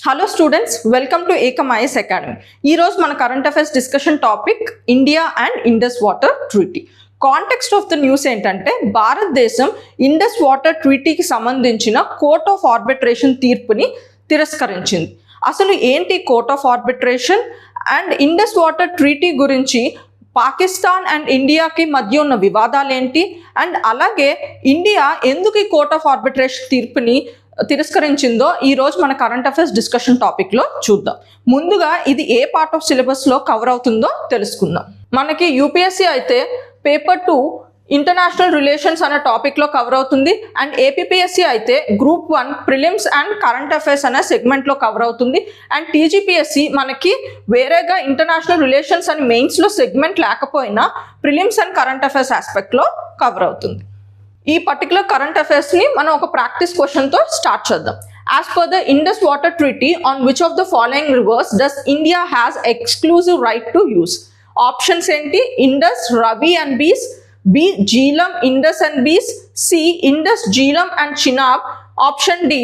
Hello students, welcome to Ekam IAS Academy. ఈ రోజు మన current affairs discussion topic India and Indus water treaty. Context of the news ఏంటంటే భారతదేశం Indus water ట్రీటీకి సంబంధించిన court of arbitration తీర్పుని తిరస్కరించింది. అసలు ఏంటి court of arbitration and Indus water treaty గురించి పాకిస్తాన్ అండ్ ఇండియాకి మధ్య ఉన్న వివాదాలు ఏంటి అండ్ అలాగే ఇండియా ఎందుకు ఈ కోర్ట్ ఆఫ్ ఆర్బిట్రేషన్ తీర్పుని తిరస్కరించిందో ఈ రోజు మన కరెంట్ అఫైర్స్ డిస్కషన్ టాపిక్ లో చూద్దాం. ముందుగా ఇది ఏ పార్ట్ ఆఫ్ సిలబస్ లో కవర్ అవుతుందో తెలుసుకుందాం. మనకి యూపీఎస్సీ అయితే పేపర్ 2 ఇంటర్నేషనల్ రిలేషన్స్ అనే టాపిక్ లో కవర్ అవుతుంది అండ్ ఏపీపీఎస్సీ అయితే group 1 prelims and current affairs అనే సెగ్మెంట్ లో కవర్ అవుతుంది అండ్ టీజీపీఎస్సీ మనకి వేరేగా ఇంటర్నేషనల్ రిలేషన్స్ అని మెయిన్స్ లో సెగ్మెంట్ లేకపోయినా prelims and current affairs aspect లో కవర్ అవుతుంది. ఈ పర్టికులర్ కరెంట్ అఫైర్స్ ని మనం ఒక ప్రాక్టీస్ క్వశ్చన్ తో స్టార్ట్ చేద్దాం. As per the Indus Water Treaty, on which of the following rivers does India has exclusive right to use? Options ఏంటి? Indus, Ravi and Beas, B. Jhelum, Indus and Beas, C. Indus, Jhelum and Chenab, option D.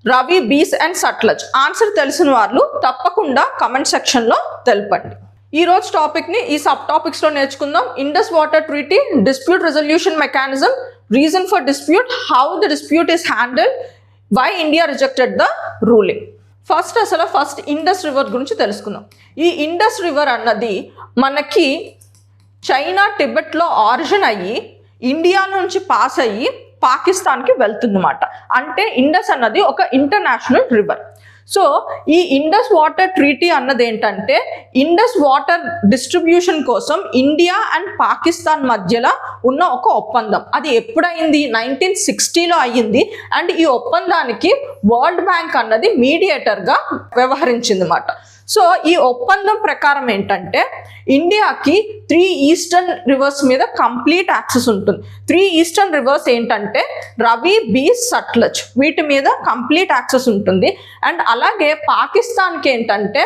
Ravi, Beas and Sutlej. Answer తెలిసిన వాళ్ళు తప్పకుండా comment section లో తెలపండి. ఈ రోజు topic ని ఈ సబ్ టాపిక్స్ లో నేర్చుకుందాం. Indus water treaty, dispute resolution mechanism, reason for dispute, how the dispute is handled, why India rejected the ruling. First Indus river గురించి తెలుసుకుందాం. ఈ ఇండస్ రివర్ అన్నది మనకి చైనా టిబెట్లో ఆరిజిన్ అయ్యి ఇండియా నుంచి పాస్ అయ్యి పాకిస్తాన్కి వెళ్తుందన్నమాట. అంటే ఇండస్ అన్నది ఒక ఇంటర్నేషనల్ రివర్. సో ఈ ఇండస్ వాటర్ ట్రీటీ అన్నది ఏంటంటే ఇండస్ వాటర్ డిస్ట్రిబ్యూషన్ కోసం ఇండియా అండ్ పాకిస్తాన్ మధ్యలో ఉన్న ఒక ఒప్పందం. అది ఎప్పుడైంది? 1960లో అయ్యింది అండ్ ఈ ఒప్పందానికి వరల్డ్ బ్యాంక్ అన్నది మీడియేటర్గా వ్యవహరించింది అన్నమాట. సో ఈ ఒప్పందం ప్రకారం ఏంటంటే ఇండియాకి 3 ఈస్టర్న్ రివర్స్ మీద కంప్లీట్ యాక్సెస్ ఉంటుంది. 3 ఈస్టర్న్ రివర్స్ ఏంటంటే రవి, బీస్, సట్లజ్, వీటి మీద కంప్లీట్ యాక్సెస్ ఉంటుంది. అండ్ అలాగే పాకిస్తాన్కి ఏంటంటే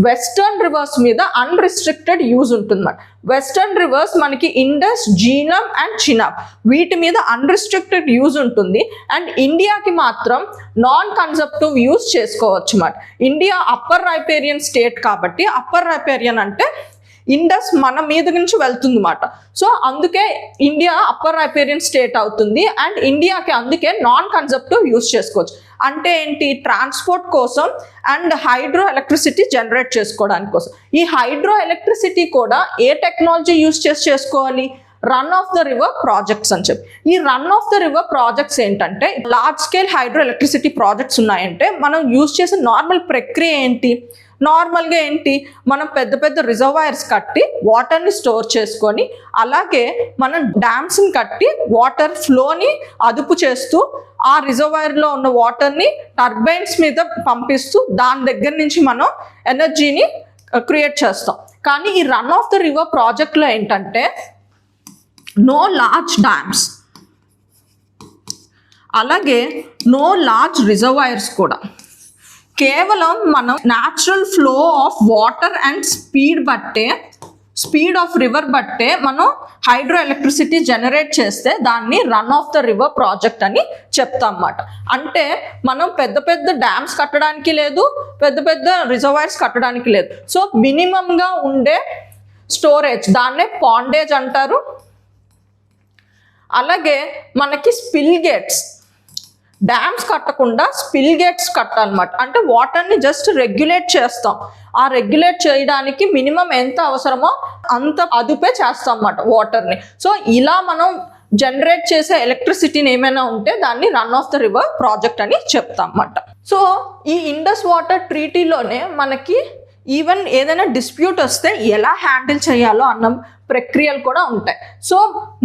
వెస్టర్న్ రివర్స్ మీద అన్రిస్ట్రిక్టెడ్ యూజ్ ఉంటుంది. వెస్టర్న్ రివర్స్ మనకి ఇండస్, జీలం అండ్ చినాబ్, వీటి మీద అన్రిస్ట్రిక్టెడ్ యూజ్ ఉంటుంది. అండ్ ఇండియాకి మాత్రం నాన్ కన్సెప్టివ్ యూజ్ చేసుకోవచ్చు అన్నమాట. ఇండియా అప్పర్ రైపేరియన్ స్టేట్ కాబట్టి అప్పర్ రైపేరియన్ అంటే ఇండస్ మన మీద నుంచి వెళ్తుంది అన్నమాట. సో అందుకే ఇండియా అప్పర్ రైపేరియన్ స్టేట్ అవుతుంది అండ్ ఇండియాకి అందుకే నాన్ కన్సెప్టివ్ యూజ్ చేసుకోవచ్చు. అంటే ఏంటి? ట్రాన్స్పోర్ట్ కోసం అండ్ హైడ్రో ఎలక్ట్రిసిటీ జనరేట్ చేసుకోవడానికి కోసం. ఈ హైడ్రో ఎలక్ట్రిసిటీ కూడా ఏ టెక్నాలజీ యూజ్ చేసుకోవాలి? Run of the river projects అని చెప్పి. ఈ run of the river projects ఏంటంటే large scale hydro electricity projects ఉన్నాయంటే మనం యూజ్ చేసే నార్మల్ ప్రక్రియ ఏంటి? నార్మల్గా ఏంటి, మనం పెద్ద పెద్ద రిజర్వాయర్స్ కట్టి వాటర్ని స్టోర్ చేసుకొని అలాగే మనం డ్యామ్స్ని కట్టి వాటర్ ఫ్లోని అదుపు చేస్తూ ఆ రిజర్వాయర్లో ఉన్న వాటర్ని టర్బైన్స్ మీద పంపిస్తూ దాని దగ్గర నుంచి మనం ఎనర్జీని క్రియేట్ చేస్తాం. కానీ ఈ రన్ ఆఫ్ ద రివర్ ప్రాజెక్ట్లో ఏంటంటే నో లార్జ్ డ్యామ్స్, అలాగే నో లార్జ్ రిజర్వాయర్స్ కూడా. కేవలం మనం natural flow of water and speed of river బట్టే మనం హైడ్రో ఎలక్ట్రిసిటీ జనరేట్ చేస్తే దాన్ని run of the river project అని చెప్తాం అన్నమాట. అంటే మనం పెద్ద పెద్ద డ్యామ్స్ కట్టడానికి లేదు, పెద్ద పెద్ద రిజర్వాయర్స్ కట్టడానికి లేదు. సో మినిమంగా ఉండే స్టోరేజ్, దాన్నే పాండేజ్ అంటారు. అలాగే మనకి స్పిల్ గేట్స్, డ్యామ్స్ కట్టకుండా స్పిల్ గేట్స్ కట్టాలన్నమాట. అంటే వాటర్ని జస్ట్ రెగ్యులేట్ చేస్తాం. ఆ రెగ్యులేట్ చేయడానికి మినిమం ఎంత అవసరమో అంత అదుపే చేస్తాం అన్నమాట వాటర్ని. సో ఇలా మనం జనరేట్ చేసే ఎలక్ట్రిసిటీని ఏమైనా ఉంటే దాన్ని run of the river project అని చెప్తాం అన్నమాట. సో ఈ ఇండస్ వాటర్ ట్రీటీలోనే మనకి ఈవెన్ ఏదైనా డిస్ప్యూట్ వస్తే ఎలా హ్యాండిల్ చేయాలో అన్న ప్రక్రియలు కూడా ఉంటాయి. సో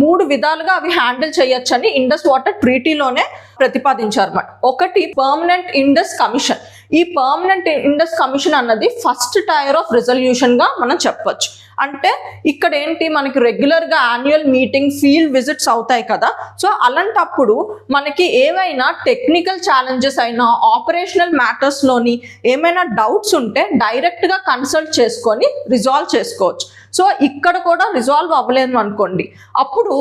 3 విధాలుగా అవి హ్యాండిల్ చేయొచ్చని ఇండస్ వాటర్ ట్రీటీలోనే ప్రతిపాదించారు అన్నమాట. ఒకటి పర్మనెంట్ ఇండస్ కమిషన్. ఈ పర్మనెంట్ ఇండస్ కమిషన్ అన్నది ఫస్ట్ టైర్ ఆఫ్ రిజల్యూషన్ గా మనం చెప్పొచ్చు. అంటే ఇక్కడ ఏంటి, మనకి రెగ్యులర్గా యాన్యువల్ మీటింగ్, ఫీల్డ్ విజిట్స్ అవుతాయి కదా. సో అలాంటప్పుడు మనకి ఏవైనా టెక్నికల్ ఛాలెంజెస్ అయినా ఆపరేషనల్ మ్యాటర్స్లోని ఏమైనా డౌట్స్ ఉంటే డైరెక్ట్గా కన్సల్ట్ చేసుకొని రిజాల్వ్ చేసుకోవచ్చు. సో ఇక్కడ కూడా రిజాల్వ్ అవ్వలేదు అనుకోండి, అప్పుడు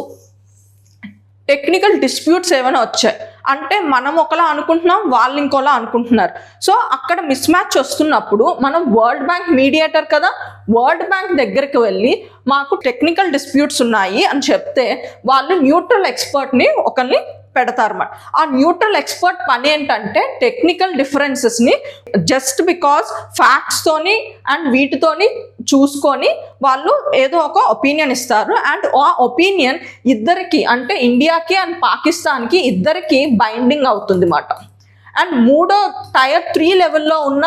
టెక్నికల్ డిస్ప్యూట్స్ ఏమైనా వచ్చాయి, అంటే మనం ఒకలా అనుకుంటున్నాం, వాళ్ళు ఇంకోలా అనుకుంటున్నారు. సో అక్కడ మిస్ మ్యాచ్ వస్తున్నప్పుడు మనం వరల్డ్ బ్యాంక్ మీడియేటర్ కదా, వరల్డ్ బ్యాంక్ దగ్గరికి వెళ్ళి మాకు టెక్నికల్ డిస్ప్యూట్స్ ఉన్నాయి అని చెప్తే వాళ్ళు న్యూట్రల్ ఎక్స్పర్ట్ని ఒకరిని పెడతారన్నమాట. ఆ న్యూట్రల్ ఎక్స్పర్ట్ పని ఏంటంటే టెక్నికల్ డిఫరెన్సెస్ని జస్ట్ బికాస్ ఫ్యాక్ట్స్తోని అండ్ వీటితోని చూసుకొని వాళ్ళు ఏదో ఒక ఒపీనియన్ ఇస్తారు. అండ్ ఆ ఒపీనియన్ ఇద్దరికి అంటే ఇండియాకి అండ్ పాకిస్తాన్కి ఇద్దరికి బైండింగ్ అవుతుంది అన్నమాట. అండ్ మూడో టైర్ 3 లెవెల్లో ఉన్న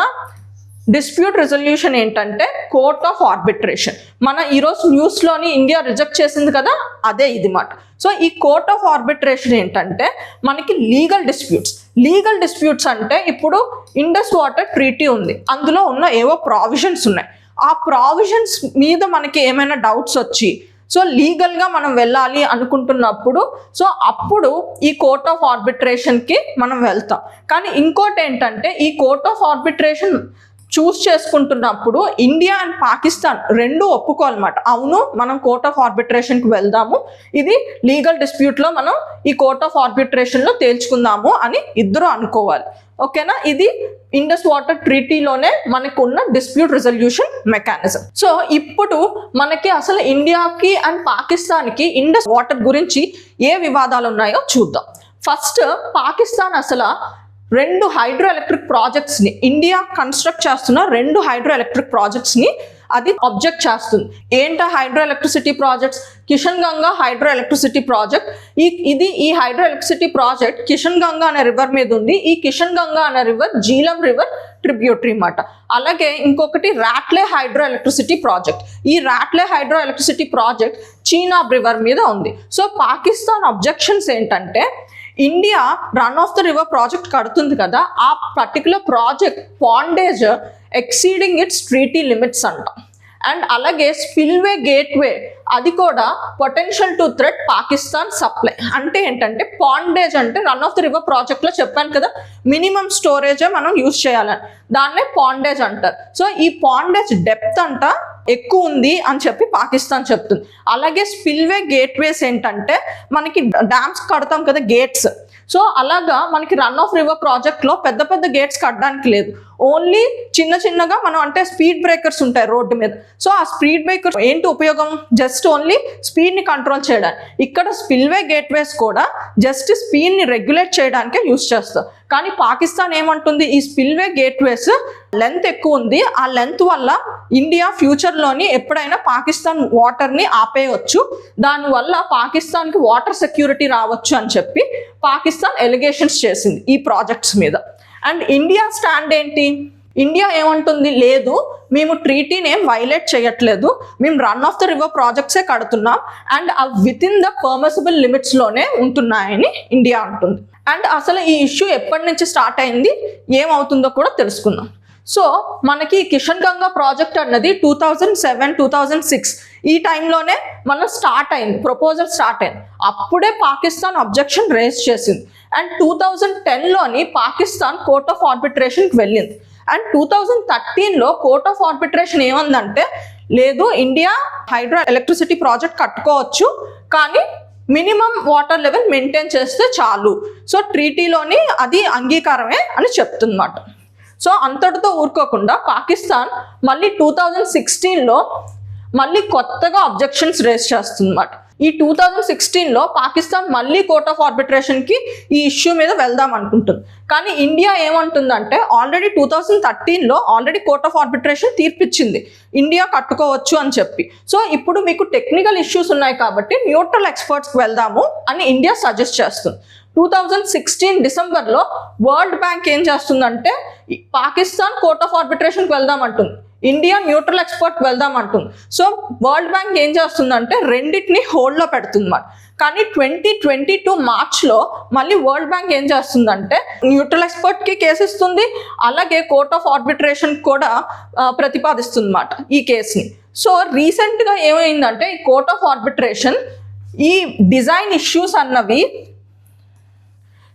డిస్ప్యూట్ రెజల్యూషన్ ఏంటంటే కోర్ట్ ఆఫ్ ఆర్బిట్రేషన్. మన ఈరోజు న్యూస్లోని ఇండియా రిజెక్ట్ చేసింది కదా, అదే ఇది మాట. సో ఈ కోర్ట్ ఆఫ్ ఆర్బిట్రేషన్ ఏంటంటే మనకి లీగల్ డిస్ప్యూట్స్ అంటే ఇప్పుడు ఇండస్ వాటర్ ట్రీటీ ఉంది, అందులో ఉన్న ఏవో ప్రావిజన్స్ ఉన్నాయి. ఆ ప్రావిజన్స్ మీద మనకి ఏమైనా డౌట్స్ వచ్చి సో లీగల్గా మనం వెళ్ళాలి అనుకుంటున్నప్పుడు సో అప్పుడు ఈ కోర్ట్ ఆఫ్ ఆర్బిట్రేషన్కి మనం వెళ్తాం. కానీ ఇంకోటి ఏంటంటే ఈ కోర్ట్ ఆఫ్ ఆర్బిట్రేషన్ చూస్ చేసుకుంటున్నప్పుడు ఇండియా అండ్ పాకిస్తాన్ రెండు ఒప్పుకోవాలన్నమాట. అవును, మనం కోర్ట్ ఆఫ్ ఆర్బిట్రేషన్కి వెళ్దాము, ఇది లీగల్ డిస్ప్యూట్లో మనం ఈ కోర్ట్ ఆఫ్ ఆర్బిట్రేషన్లో తేల్చుకుందాము అని ఇద్దరు అనుకోవాలి. ఓకేనా, ఇది ఇండస్ వాటర్ ట్రీటీలోనే మనకున్న డిస్ప్యూట్ రిజల్యూషన్ మెకానిజం. సో ఇప్పుడు మనకి అసలు ఇండియాకి అండ్ పాకిస్తాన్కి ఇండస్ వాటర్ గురించి ఏ వివాదాలు ఉన్నాయో చూద్దాం. ఫస్ట్, పాకిస్తాన్ అసలు 2 హైడ్రో ఎలక్ట్రిక్ ప్రాజెక్ట్స్ని ఇండియా కన్స్ట్రక్ట్ చేస్తున్న 2 హైడ్రో ఎలక్ట్రిక్ ప్రాజెక్ట్స్ని అది అబ్జెక్ట్ చేస్తుంది. ఏంటా hydro electricity projects? Kishan Ganga hydro electricity project. ఈ hydro electricity project Kishan Ganga అనే రివర్ మీద ఉంది. ఈ కిషన్ గంగా అనే రివర్ జీలం రివర్ ట్రిబ్యూటరీ అన్నమాట. అలాగే ఇంకొకటి రాట్లే హైడ్రో ఎలక్ట్రిసిటీ ప్రాజెక్ట్. ఈ Ratle hydro electricity project Chenab river మీద ఉంది. సో పాకిస్తాన్ అబ్జెక్షన్స్ ఏంటంటే India run of the river project కడుతుంది కదా, ఆ particular project pondage exceeding its treaty limits అంట. అండ్ అలాగే స్పిల్వే గేట్వే అది కూడా potential to threat Pakistan supply. అంటే ఏంటంటే పాండేజ్ అంటే రన్ ఆఫ్ ద రివర్ ప్రాజెక్ట్లో చెప్పాను కదా మినిమం స్టోరేజే మనం యూజ్ చేయాలని, దాన్నే పాండేజ్ అంటారు. సో ఈ పాండేజ్ డెప్త్ అంట ఎక్కువ ఉంది అని చెప్పి పాకిస్తాన్ చెప్తుంది. అలాగే స్పిల్వే గేట్వేస్ ఏంటంటే మనకి డ్యామ్స్ కడతాం కదా గేట్స్, సో అలాగా మనకి రన్ ఆఫ్ రివర్ ప్రాజెక్ట్లో పెద్ద పెద్ద గేట్స్ కట్టడానికి లేదు, ఓన్లీ చిన్నగా మనం అంటే స్పీడ్ బ్రేకర్స్ ఉంటాయి రోడ్డు మీద. సో ఆ స్పీడ్ బ్రేకర్స్ ఏంటి ఉపయోగం? జస్ట్ ఓన్లీ స్పీడ్ని కంట్రోల్ చేయడానికి. ఇక్కడ స్పిల్వే గేట్వేస్ కూడా జస్ట్ స్పీడ్ని రెగ్యులేట్ చేయడానికే యూజ్ చేస్తారు. కానీ పాకిస్తాన్ ఏమంటుంది, ఈ స్పిల్వే గేట్వేస్ లెంత్ ఎక్కువ ఉంది, ఆ లెంత్ వల్ల ఇండియా ఫ్యూచర్లోని ఎప్పుడైనా పాకిస్తాన్ వాటర్ని ఆపేయవచ్చు, దానివల్ల పాకిస్తాన్కి వాటర్ సెక్యూరిటీ రావచ్చు అని చెప్పి పాకిస్తాన్ ఎలిగేషన్స్ చేసింది ఈ ప్రాజెక్ట్స్ మీద. అండ్ ఇండియా స్టాండ్ ఏంటి? ఇండియా ఏమంటుంది, లేదు మేము ట్రీటీని ఏం వైలేట్ చేయట్లేదు, మేము రన్ ఆఫ్ ద రివర్ ప్రాజెక్ట్సే కడుతున్నాం అండ్ అవి విత్ ఇన్ ద పర్మిసిబుల్ లిమిట్స్లోనే ఉంటున్నాయని ఇండియా అంటుంది. అండ్ అసలు ఈ ఇష్యూ ఎప్పటి నుంచి స్టార్ట్ అయింది, ఏమవుతుందో కూడా తెలుసుకుందాం. సో మనకి కిషన్ గంగా ప్రాజెక్ట్ అన్నది 2007-2006 ఈ టైంలోనే మనం స్టార్ట్ అయింది, ప్రపోజల్ స్టార్ట్ అయింది. అప్పుడే పాకిస్తాన్ అబ్జెక్షన్ రేజ్ చేసింది. అండ్ 2010లోని పాకిస్తాన్ కోర్ట్ ఆఫ్ ఆర్బిట్రేషన్కి వెళ్ళింది. అండ్ 2013లో కోర్ట్ ఆఫ్ ఆర్బిట్రేషన్ ఏమందంటే, లేదు ఇండియా హైడ్రో ఎలక్ట్రిసిటీ ప్రాజెక్ట్ కట్టుకోవచ్చు కానీ మినిమం వాటర్ లెవెల్ మెయింటైన్ చేస్తే చాలు, సో ట్రీటీలోని అది అంగీకారమే అని చెప్తుందన్నమాట. సో అంతటితో ఊరుకోకుండా పాకిస్తాన్ మళ్ళీ 2016లో మళ్ళీ కొత్తగా అబ్జెక్షన్స్ రేజ్ చేస్తుందన్నమాట. ఈ 2016లో పాకిస్తాన్ మళ్ళీ కోర్ట్ ఆఫ్ ఆర్బిట్రేషన్కి ఈ ఇష్యూ మీద వెళ్దాం అనుకుంటుంది. కానీ ఇండియా ఏమంటుందంటే ఆల్రెడీ 2013లో ఆల్రెడీ కోర్ట్ ఆఫ్ ఆర్బిట్రేషన్ తీర్పిచ్చింది ఇండియా కట్టుకోవచ్చు అని చెప్పి. సో ఇప్పుడు మీకు టెక్నికల్ ఇష్యూస్ ఉన్నాయి కాబట్టి న్యూట్రల్ ఎక్స్పర్ట్స్కి వెళ్దాము అని ఇండియా సజెస్ట్ చేస్తుంది. 2016 డిసెంబర్లో వరల్డ్ బ్యాంక్ ఏం చేస్తుందంటే పాకిస్తాన్ కోర్ట్ ఆఫ్ ఆర్బిట్రేషన్కి వెళ్దాం అంటుంది, ఇండియా న్యూట్రల్ ఎక్స్పర్ట్ వెళ్దాం అంటుంది. సో వరల్డ్ బ్యాంక్ ఏం చేస్తుందంటే రెండింటిని హోల్డ్లో పెడుతుంది మాట. కానీ 2022 మార్చ్లో మళ్ళీ వరల్డ్ బ్యాంక్ ఏం చేస్తుందంటే న్యూట్రల్ ఎక్స్పర్ట్కి కేసు ఇస్తుంది, అలాగే కోర్ట్ ఆఫ్ ఆర్బిట్రేషన్ కూడా ప్రతిపాదిస్తుంది అన్నమాట ఈ కేసుని. సో రీసెంట్గా ఏమైందంటే ఈ కోర్ట్ ఆఫ్ ఆర్బిట్రేషన్ ఈ డిజైన్ ఇష్యూస్ అన్నవి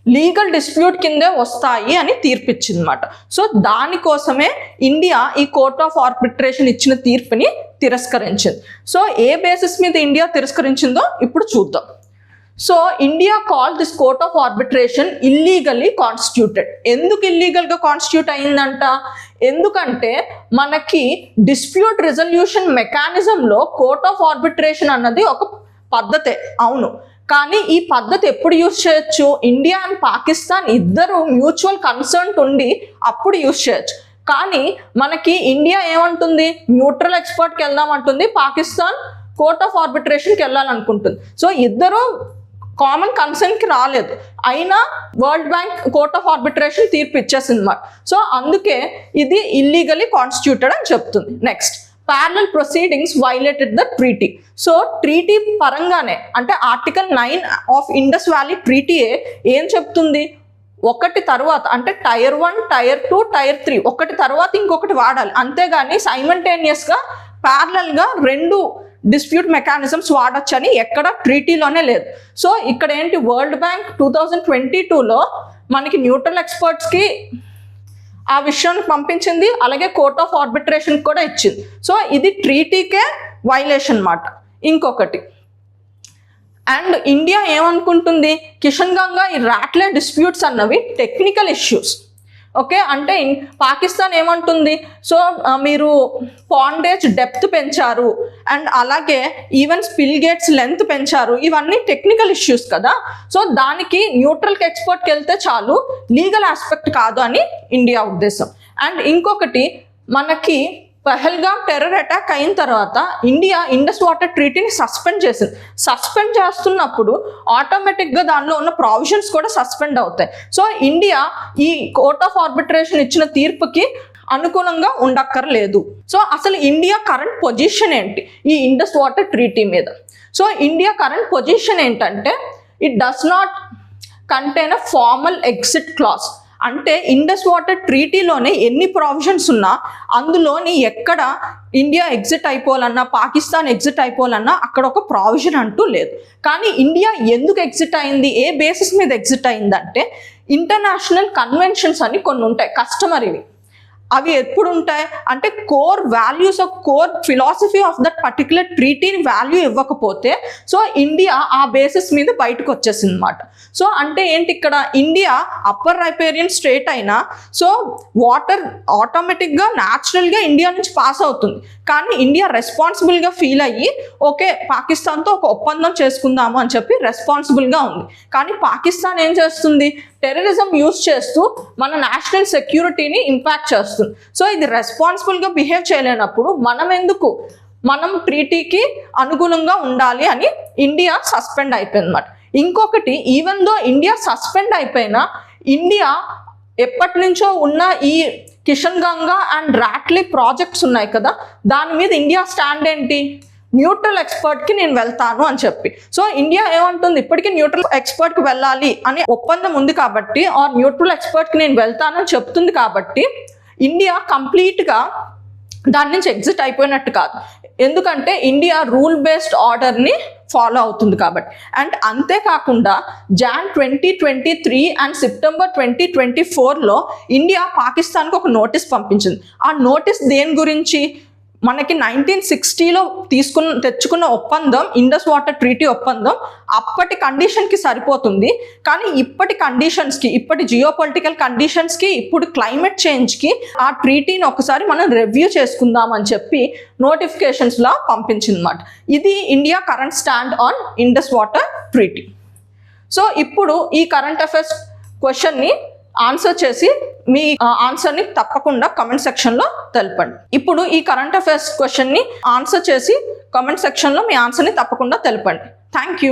లీగల్ డిస్ప్యూట్ కిందే వస్తాయి అని తీర్పిచ్చింది అనమాట. సో దానికోసమే ఇండియా ఈ కోర్ట్ ఆఫ్ ఆర్బిట్రేషన్ ఇచ్చిన తీర్పుని తిరస్కరించింది. సో ఏ బేసిస్ మీద ఇండియా తిరస్కరించిందో ఇప్పుడు చూద్దాం. So India call this court of arbitration illegally constituted. ఎందుకు ఇల్లీగల్గా కాన్స్టిట్యూట్ అయిందంట? ఎందుకంటే మనకి డిస్ప్యూట్ రిజల్యూషన్ మెకానిజంలో కోర్ట్ ఆఫ్ ఆర్బిట్రేషన్ అన్నది ఒక పద్ధతే, అవును. కానీ ఈ పద్ధతి ఎప్పుడు యూజ్ చేయొచ్చు? ఇండియా అండ్ పాకిస్తాన్ ఇద్దరు మ్యూచువల్ కన్సర్న్ ఉండి అప్పుడు యూజ్ చేయొచ్చు. కానీ మనకి ఇండియా ఏమంటుంది? న్యూట్రల్ ఎక్స్పర్ట్కి వెళ్దాం అంటుంది, పాకిస్తాన్ కోర్ట్ ఆఫ్ ఆర్బిట్రేషన్కి వెళ్ళాలనుకుంటుంది. సో ఇద్దరు కామన్ కన్సర్న్కి రాలేదు, అయినా world bank court of arbitration తీర్పు ఇచ్చేసింది మాట. సో అందుకే ఇది ఇల్లీగలీ కాన్స్టిట్యూటెడ్ అని చెప్తుంది. Next, parallel proceedings violated the treaty. So treaty పరంగానే అంటే article 9 of Indus valley treaty ఏం చెప్తుంది? ఒకటి తర్వాత అంటే టైర్ 1, టైర్ 2, టైర్ 3 ఒకటి తర్వాత ఇంకొకటి వాడాలి, అంతేగాని సైమల్టేనియస్గా ప్యారలల్గా రెండు డిస్ప్యూట్ మెకానిజమ్స్ వాడచ్చని ఎక్కడ ట్రీటీలోనే లేదు. సో ఇక్కడ ఏంటి, వరల్డ్ బ్యాంక్ 2022లో మనకి న్యూట్రల్ ఎక్స్పర్ట్స్కి ఆ విషయాన్ని పంపించింది, అలాగే కోర్ట్ ఆఫ్ ఆర్బిట్రేషన్ కూడా ఇచ్చింది. సో ఇది ట్రీటీకే వైలేషన్ మాట. ఇంకొకటి, అండ్ ఇండియా ఏమనుకుంటుంది, కిషన్ గంగా ఈ రాట్లే డిస్ప్యూట్స్ అన్నవి టెక్నికల్ ఇష్యూస్. ఓకే, అంటే పాకిస్తాన్ ఏమంటుంది, సో మీరు పాండేజ్ డెప్త్ పెంచారు అండ్ అలాగే ఈవెన్ స్పిల్ గేట్స్ లెంత్ పెంచారు, ఇవన్నీ టెక్నికల్ ఇష్యూస్ కదా. సో దానికి న్యూట్రల్ ఎక్స్పర్ట్కి వెళ్తే చాలు, లీగల్ ఆస్పెక్ట్ కాదు అని ఇండియా ఉద్దేశం. అండ్ ఇంకొకటి, మనకి పహల్గామ్ టెర్రర్ అటాక్ అయిన తర్వాత ఇండియా ఇండస్ వాటర్ ట్రీటీని సస్పెండ్ చేసింది. సస్పెండ్ చేస్తున్నప్పుడు ఆటోమేటిక్గా దానిలో ఉన్న ప్రావిజన్స్ కూడా సస్పెండ్ అవుతాయి. సో ఇండియా ఈ కోర్ట్ ఆఫ్ ఆర్బిట్రేషన్ ఇచ్చిన తీర్పుకి అనుకూలంగా ఉండక్కర్లేదు. సో అసలు ఇండియా కరెంట్ పొజిషన్ ఏంటి ఈ ఇండస్ వాటర్ ట్రీటీ మీద? సో ఇండియా కరెంట్ పొజిషన్ ఏంటంటే, it does not contain a formal exit class. అంటే ఇండస్ వాటర్ ట్రీటీలోనే ఎన్ని ప్రావిజన్స్ ఉన్నా అందులోని ఎక్కడ ఇండియా ఎగ్జిట్ అయిపోవాలన్నా, పాకిస్తాన్ ఎగ్జిట్ అయిపోవాలన్నా అక్కడ ఒక ప్రావిజన్ అంటూ లేదు. కానీ ఇండియా ఎందుకు ఎగ్జిట్ అయింది, ఏ బేసిస్ మీద ఎగ్జిట్ అయిందంటే, ఇంటర్నేషనల్ కన్వెన్షన్స్ అని కొన్ని ఉంటాయి కస్టమరీవి. అవి ఎప్పుడు ఉంటాయి అంటే, core values of core philosophy of that particular ట్రీటీని వాల్యూ ఇవ్వకపోతే సో ఇండియా ఆ బేసిస్ మీద బయటకు వచ్చేసింది అనమాట. సో అంటే ఏంటి, ఇక్కడ ఇండియా అప్పర్ రైపేరియన్ స్టేట్ అయినా సో వాటర్ ఆటోమేటిక్గా న్యాచురల్గా ఇండియా నుంచి పాస్ అవుతుంది. కానీ ఇండియా రెస్పాన్సిబుల్గా ఫీల్ అయ్యి ఓకే పాకిస్తాన్తో ఒక ఒప్పందం చేసుకుందాము అని చెప్పి రెస్పాన్సిబుల్గా ఉంది. కానీ పాకిస్తాన్ ఏం చేస్తుంది, టెర్రరిజం యూజ్ చేస్తూ మన నేషనల్ సెక్యూరిటీని ఇంపాక్ట్ చేస్తుంది. సో ఇది రెస్పాన్సిబుల్గా బిహేవ్ చేయలేనప్పుడు మనం ట్రీటీకి అనుగుణంగా ఉండాలి అని ఇండియా సస్పెండ్ అయిపోయింది అన్నమాట. ఇంకొకటి, ఈవెన్ దో ఇండియా సస్పెండ్ అయిపోయినా ఇండియా ఎప్పటి నుంచో ఉన్న ఈ కిషన్ గంగా అండ్ రాట్లీ ప్రాజెక్ట్స్ ఉన్నాయి కదా, దాని మీద ఇండియా స్టాండ్ ఏంటి, న్యూట్రల్ ఎక్స్పర్ట్కి నేను వెళ్తాను అని చెప్పి. సో ఇండియా ఏమంటుంది, ఇప్పటికీ న్యూట్రల్ ఎక్స్పర్ట్కి వెళ్ళాలి అనే ఒప్పందం ఉంది కాబట్టి, ఆర్ న్యూట్రల్ ఎక్స్పర్ట్కి నేను వెళ్తానని చెప్తుంది కాబట్టి ఇండియా కంప్లీట్గా దాని నుంచి ఎగ్జిట్ అయిపోయినట్టు కాదు. ఎందుకంటే ఇండియా రూల్ బేస్డ్ ఆర్డర్ని ఫాలో అవుతుంది కాబట్టి. అండ్ అంతేకాకుండా జాన్ 2023 అండ్ సెప్టెంబర్ 2024లో ఇండియా పాకిస్తాన్కి ఒక నోటీస్ పంపించింది. ఆ నోటీస్ దేని గురించి, మనకి 1960లో తెచ్చుకున్న ఒప్పందం ఇండస్ వాటర్ ట్రీటీ ఒప్పందం అప్పటి కండిషన్కి సరిపోతుంది. కానీ ఇప్పటి కండిషన్స్కి, ఇప్పటి జియోపొలిటికల్ కండిషన్స్కి, ఇప్పుడు క్లైమేట్ చేంజ్కి ఆ ట్రీటీని ఒకసారి మనం రివ్యూ చేసుకుందాం అని చెప్పి నోటిఫికేషన్స్లా పంపించింది అన్నమాట. ఇది India current stand on Indus water treaty. So ఇప్పుడు ఈ కరెంట్ అఫైర్స్ క్వశ్చన్ని ఆన్సర్ చేసి మీ ఆన్సర్ని తప్పకుండా కమెంట్ సెక్షన్లో తెలపండి. ఇప్పుడు ఈ కరెంట్ అఫైర్స్ క్వశ్చన్ని ఆన్సర్ చేసి కమెంట్ సెక్షన్లో మీ ఆన్సర్ని తప్పకుండా తెలపండి. Thank you.